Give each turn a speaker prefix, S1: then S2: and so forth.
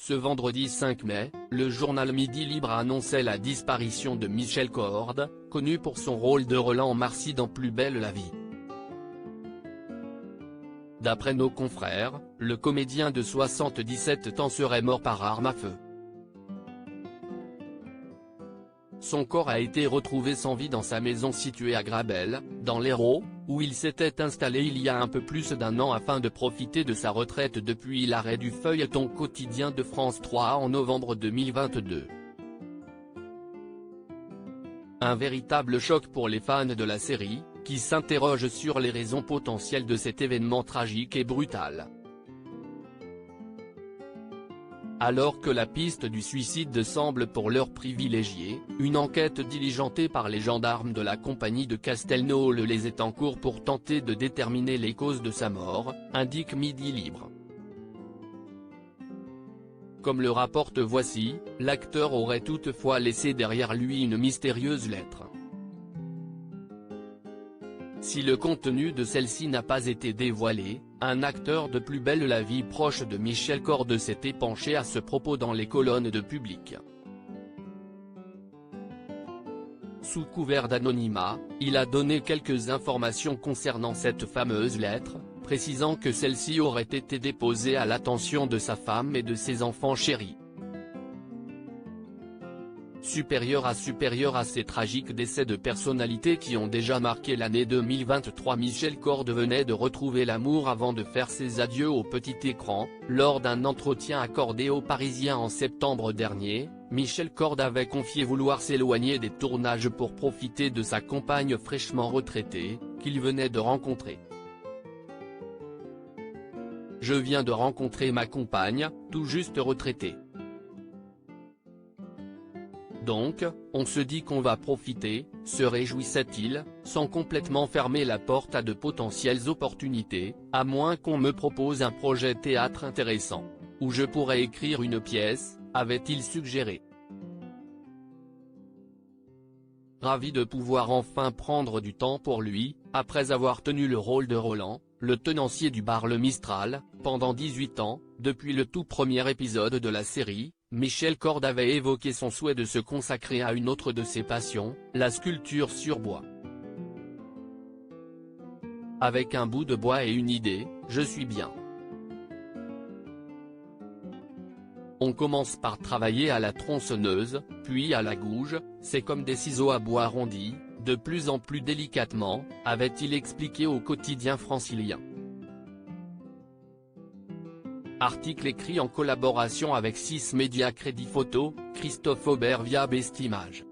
S1: Ce vendredi 5 mai, le journal Midi Libre annonçait la disparition de Michel Corde, connu pour son rôle de Roland Marcy dans Plus belle la vie. D'après nos confrères, le comédien de 77 ans serait mort par arme à feu. Son corps a été retrouvé sans vie dans sa maison située à Grabel, dans l'Hérault, où il s'était installé il y a un peu plus d'1 an afin de profiter de sa retraite depuis l'arrêt du feuilleton quotidien de France 3 en novembre 2022. Un véritable choc pour les fans de la série, qui s'interrogent sur les raisons potentielles de cet événement tragique et brutal. Alors que la piste du suicide semble pour l'heure privilégiée, une enquête diligentée par les gendarmes de la compagnie de Castelnau-les est en cours pour tenter de déterminer les causes de sa mort, indique Midi Libre. Comme le rapporte Voici, l'acteur aurait toutefois laissé derrière lui une mystérieuse lettre. Si le contenu de celle-ci n'a pas été dévoilé, un acteur de Plus belle la vie proche de Michel Corde s'était penché à ce propos dans les colonnes de Public. Sous couvert d'anonymat, il a donné quelques informations concernant cette fameuse lettre, précisant que celle-ci aurait été déposée à l'attention de sa femme et de ses enfants chéris. Supérieur à ces tragiques décès de personnalités qui ont déjà marqué l'année 2023, Michel Corde venait de retrouver l'amour avant de faire ses adieux au petit écran. Lors d'un entretien accordé aux Parisiens en septembre dernier, Michel Corde avait confié vouloir s'éloigner des tournages pour profiter de sa compagne fraîchement retraitée, qu'il venait de rencontrer. « Je viens de rencontrer ma compagne, tout juste retraitée. Donc, on se dit qu'on va profiter », se réjouissait-il, sans complètement fermer la porte à de potentielles opportunités, à moins qu'on me propose un projet théâtre intéressant. Où je pourrais écrire une pièce, avait-il suggéré. Ravi de pouvoir enfin prendre du temps pour lui, après avoir tenu le rôle de Roland, le tenancier du bar Le Mistral, pendant 18 ans, depuis le tout premier épisode de la série, Michel Corde avait évoqué son souhait de se consacrer à une autre de ses passions, la sculpture sur bois. Avec un bout de bois et une idée, je suis bien. On commence par travailler à la tronçonneuse, puis à la gouge, c'est comme des ciseaux à bois arrondis, de plus en plus délicatement, avait-il expliqué au quotidien francilien. Article écrit en collaboration avec 6 médias Crédit Photo, Christophe Aubert via Bestimage.